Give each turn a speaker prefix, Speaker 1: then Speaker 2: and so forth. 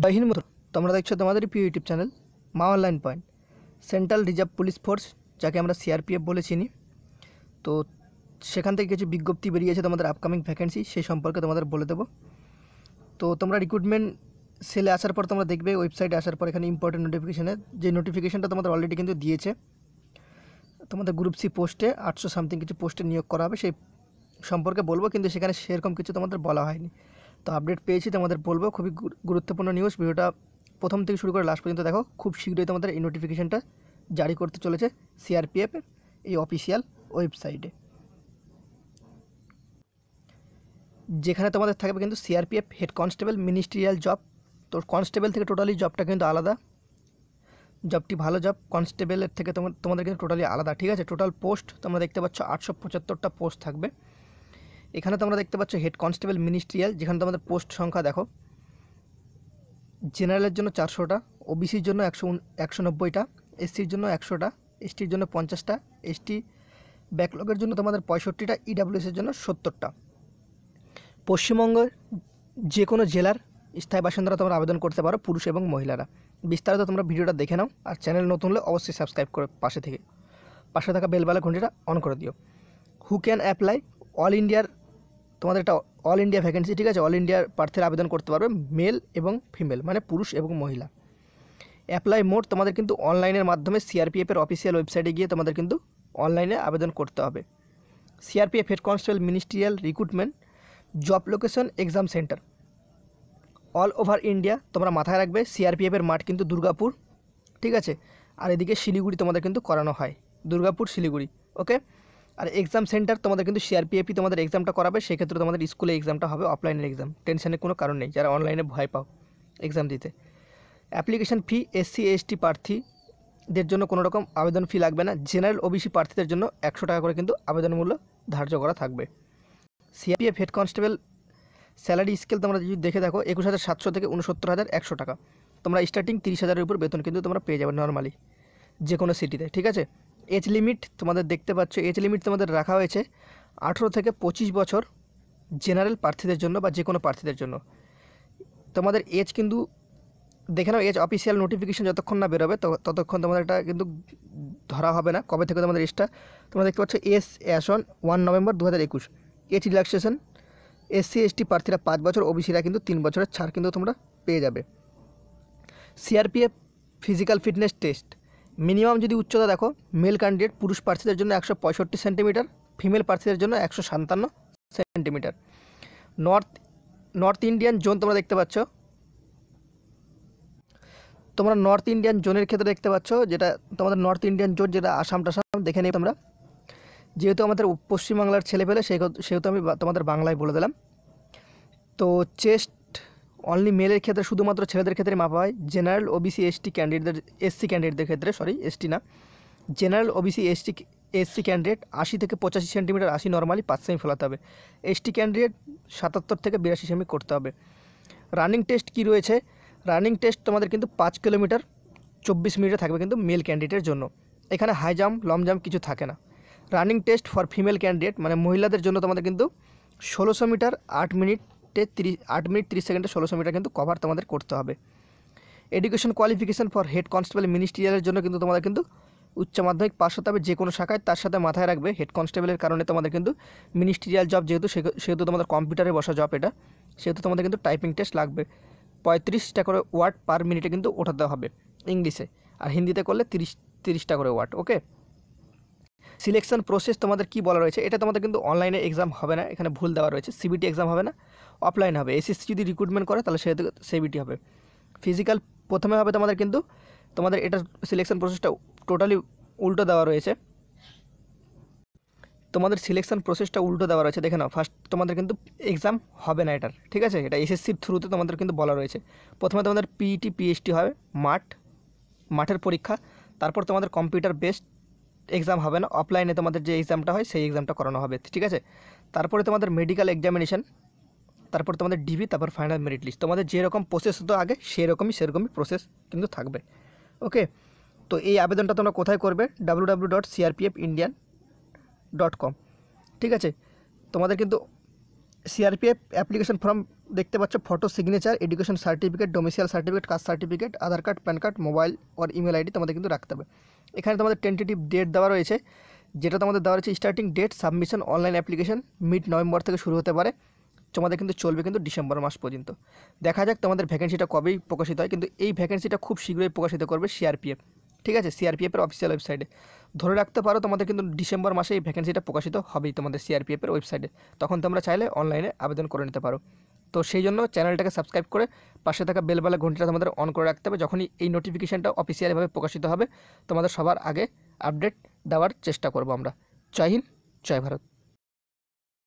Speaker 1: জয় হিন্দ বন্ধুরা, তোমরা দেখছো তোমাদের প্রিয় ইউটিউব চ্যানেল মা online point. Central reserve police force, যাকে আমরা সিআরপিএফ বলে চিনি, তো সেখান থেকে কিছু বিজ্ঞপ্তি বেরিয়েছে তোমাদের আপকামিং ভ্যাকেন্সি, সেই সম্পর্কে তোমাদের বলে দেবো। তো তোমরা রিক্রুটমেন্ট সেলে আসার পর তোমরা দেখবে ওয়েবসাইটে আসার পর এখানে ইম্পর্টেন্ট নোটিফিকেশানে যে নোটিফিকেশানটা তোমাদের অলরেডি কিন্তু দিয়েছে, তোমাদের গ্রুপ সি পোস্টে 800 সামথিং কিছু পোস্টে নিয়োগ করা হবে, সেই সম্পর্কে বলবো, কিন্তু সেখানে সেরকম কিছু তোমাদের বলা হয়নি। তো আপডেট পেয়েছি, তোমাদের বলবো। খুবই গুরুত্বপূর্ণ নিউজ। ভিডিওটা প্রথম থেকে শুরু করে লাস্ট পর্যন্ত দেখো। খুব শীঘ্রই তোমাদের এই নোটিফিকেশানটা জারি করতে চলেছে সিআরপিএফ এই অফিসিয়াল ওয়েবসাইটে, যেখানে তোমাদের থাকবে কিন্তু CRPF head constable ministerial job. তো কনস্টেবল থেকে টোটালি জবটা কিন্তু আলাদা, জবটি ভালো জব। কনস্টেবলের থেকে তোমাদের কিন্তু টোটালি আলাদা, ঠিক আছে। টোটাল পোস্ট তোমরা দেখতে পাচ্ছ 875টা পোস্ট থাকবে। এখানে তোমরা দেখতে পাচ্ছ হেড কনস্টেবল মিনিস্ট্রিয়াল, যেখানে তোমাদের পোস্ট সংখ্যা দেখো, জেনারেলের জন্য 400টা, ওবিসির জন্য 190টা, এসসির জন্য 100টা, এসটির জন্য 50টা, এসটি ব্যাকলগের জন্য তোমাদের 65টা, ইডাব্লিউএসের জন্য 70টা। পশ্চিমবঙ্গের যে কোনো জেলার স্থায়ী বাসিন্দারা তোমরা আবেদন করতে পারো, পুরুষ এবং মহিলারা। বিস্তারিত তোমরা ভিডিওটা দেখে নাও, আর চ্যানেল নতুন হলে অবশ্যই সাবস্ক্রাইব করে পাশে থাকা বেলবেলা ঘন্টিটা অন করে দিও। Who can apply? অল ইন্ডিয়ার তোমাদের একটা অল ইন্ডিয়া ভ্যাকেন্সি, ঠিক আছে। অল ইন্ডিয়ার প্রার্থীরা আবেদন করতে পারবে, মেল এবং ফিমেল, মানে পুরুষ এবং মহিলা। অ্যাপ্লাই মোড তোমাদের কিন্তু অনলাইনের মাধ্যমে সিআরপিএফের অফিসিয়াল ওয়েবসাইটে গিয়ে তোমাদের কিন্তু অনলাইনে আবেদন করতে হবে। CRPF head constable ministerial recruitment, job location exam centre all over India. তোমরা মাথায় রাখবে সিআরপিএফের মাঠ কিন্তু দুর্গাপুর, ঠিক আছে। আর এদিকে শিলিগুড়ি তোমাদের কিন্তু করানো হয়, দুর্গাপুর শিলিগুড়ি, ওকে। আর এক্সাম সেন্টার তোমাদের কিন্তু সিআরপিএফই তোমাদের এক্সামটা করাবে, সেক্ষেত্রে তোমাদের স্কুলে এক্সামটা হবে, অফলাইনের এক্সাম। টেনশনের কোনো কারণ নেই যারা অনলাইনে ভয় পাও এক্সাম দিতে। অ্যাপ্লিকেশন ফি এসসি এসটি প্রার্থীদের জন্য কোনো রকম আবেদন ফি লাগবে না। জেনারেল ওবিসি প্রার্থীদের জন্য 100 টাকা করে কিন্তু আবেদন মূল্য ধার্য করা থাকবে। CRPF head constable salary scale তোমরা যদি দেখে দেখো, 21,700 থেকে 69,100 টাকা। তোমরা স্টার্টিং 30,000-এর উপর বেতন কিন্তু তোমরা পেয়ে যাবে নর্মালি যে কোনো সিটিতে, ঠিক আছে। এজ লিমিট তোমাদের দেখতে পাচ্ছ, এজ লিমিট তোমাদের রাখা হয়েছে 18 থেকে 25 বছর জেনারেল প্রার্থীদের জন্য বা যে কোনো প্রার্থীদের জন্য। তোমাদের এজ কিন্তু দেখে নাও, এজ অফিসিয়াল নোটিফিকেশন যতক্ষণ না বেরোবে ততক্ষণ তোমাদের এটা কিন্তু ধরা হবে না কবে থেকে তোমাদের এজটা। তোমরা দেখতে পাচ্ছ as on 1 November 2021। Age relaxation SC ST প্রার্থীরা 5 বছর, ওবিসিরা কিন্তু 3 বছরের ছাড় কিন্তু তোমরা পেয়ে যাবে। CRPF physical fitness test minimum যদি উচ্চতা দেখো, মেল ক্যান্ডিডেট পুরুষ প্রার্থীদের জন্য 165 সেন্টিমিটার, ফিমেল প্রার্থীদের জন্য 157 সেন্টিমিটার। নর্থ ইন্ডিয়ান জোন তোমরা দেখতে পাচ্ছ, তোমরা নর্থ ইন্ডিয়ান জোনের ক্ষেত্রে দেখতে পাচ্ছ, যেটা তোমাদের নর্থ ইন্ডিয়ান জোন, যেটা আসাম টাসাম দেখে নেই তোমরা। যেহেতু আমাদের পশ্চিমবাংলার ছেলেপেলে সেহেতু আমি তোমাদের বাংলায় বলে দিলাম। তো চেস্ট অনলি মেলের ক্ষেত্রে শুধুমাত্র ছেলেদের ক্ষেত্রে মাপা হয়। জেনারেল ওবিসি এসসি ক্যান্ডিডেটদের ক্ষেত্রে, এসটি না, জেনারেল ওবিসি এসসি ক্যান্ডিডেট 80 থেকে 85 সেন্টিমিটার, 80 নর্মালি 5 সেমি ফেলাতে হবে। এসটি ক্যান্ডিডেট 77 থেকে 82 সেমি করতে হবে। রানিং টেস্ট কি রয়েছে? রানিং টেস্ট তোমাদের কিন্তু 5 কিলোমিটার 24 মিনিটে থাকবে কিন্তু মেল ক্যান্ডিডেটের জন্য। এখানে হাই জাম্প লং জাম্প কিছু থাকে না। Running test for female candidate, মানে মহিলাদের জন্য তোমাদের কিন্তু 1600 মিটার 8 মিনিট 30 সেকেন্ডে 1600 মিটার কিন্তু কভার তোমাদের করতে হবে। Education qualification for head constable মিনিস্ট্রিয়ালের জন্য কিন্তু তোমাদের কিন্তু উচ্চ মাধ্যমিক পাস হতে হবে যে কোনো শাখায়। তার সাথে মাথায় রাখবে হেড কনস্টেবলের কারণে তোমাদের কিন্তু মিনিস্ট্রিয়াল জব, সেহেতু তোমাদের কম্পিউটারে বসা জব এটা, সেহেতু তোমাদের কিন্তু টাইপিং টেস্ট লাগবে। 35টা করে ওয়ার্ড পার মিনিটে কিন্তু ওঠাতে হবে ইংলিশে, আর হিন্দিতে করলে 30টা করে ওয়ার্ড, ওকে। সিলেকশন প্রসেস তোমাদের কি বলা রয়েছে, এটা তোমাদের কিন্তু অনলাইনে এক্সাম হবে না, এখানে ভুল দেওয়া রয়েছে। সিবিটি এক্সাম হবে না, অফলাইন হবে। এসএসসি যদি রিক্রুটমেন্ট করে তাহলে সেহেতু সিবিটি হবে। ফিজিক্যাল প্রথমে হবে তোমাদের, কিন্তু তোমাদের এটা সিলেকশন প্রসেসটা টোটালি উল্টো দেওয়া রয়েছে। তোমাদের সিলেকশন প্রসেসটা উল্টো দেওয়া রয়েছে, দেখে নাও। ফার্স্ট তোমাদের কিন্তু এক্সাম হবে না এটার, ঠিক আছে। এটা এসএসসির থ্রুতে তোমাদের কিন্তু বলা রয়েছে। প্রথমে তোমাদের পিইটি পিএইচটি হবে, মাঠের পরীক্ষা। তারপর তোমাদের কম্পিউটার বেসড এক্সাম হবে না, অফলাইনে তোমাদের যে এক্সামটা হয় সেই এক্সামটা করানো হবে, ঠিক আছে। তারপরে তোমাদের মেডিকেল এক্সামিনেশন, তারপর তোমাদের ডিবি, তারপর ফাইনাল মেরিট লিস্ট। তোমাদের যেরকম প্রসেস হতো আগে সেরকমই প্রসেস কিন্তু থাকবে, ওকে। তো এই আবেদনটা তোমরা কোথায় করবে? www.crpfindian.com, ঠিক আছে। তোমাদের কিন্তু সিআরপিএফ অ্যাপ্লিকেশন ফর্ম দেখতে পাচ্ছ, photo, signature, education certificate, domicile certificate, caste certificate, Aadhaar card, PAN card, mobile or email ID তোমাদের কিন্তু রাখতে হবে। এখানে তোমাদের টেন্টেটিভ ডেট দেওয়া রয়েছে, যেটা তোমাদের দেওয়া রয়েছে starting date submission online application mid November থেকে শুরু হতে পারে, তোমাদের কিন্তু চলবে কিন্তু ডিসেম্বর মাস পর্যন্ত। দেখা যাক তোমাদের ভ্যাকেন্সিটা কবেই প্রকাশিত হয়, কিন্তু এই ভ্যাকেন্সিটা খুব শীঘ্রই প্রকাশিত করবে সিআরপিএফ, ঠিক আছে, সিআরপিএফের অফিসিয়াল ওয়েবসাইটে। ধরে রাখতে পারো তোমাদের কিন্তু ডিসেম্বর মাসে এই ভ্যাকেন্সিটা প্রকাশিত হবেই তোমাদের সিআরপিএফের ওয়েবসাইটে, তখন তোমরা চাইলে অনলাইনে আবেদন করে নিতে পারো। তো সেই জন্য চ্যানেলটাকে সাবস্ক্রাইব করে পাশে থাকা বেলবেলা ঘন্টিটা তোমাদের অন করে রাখতে হবে, যখনই এই নোটিফিকেশানটা অফিসিয়ালিভাবে প্রকাশিত হবে তোমাদের সবার আগে আপডেট দেওয়ার চেষ্টা করব আমরা। জয় হিন্দ, জয় ভারত।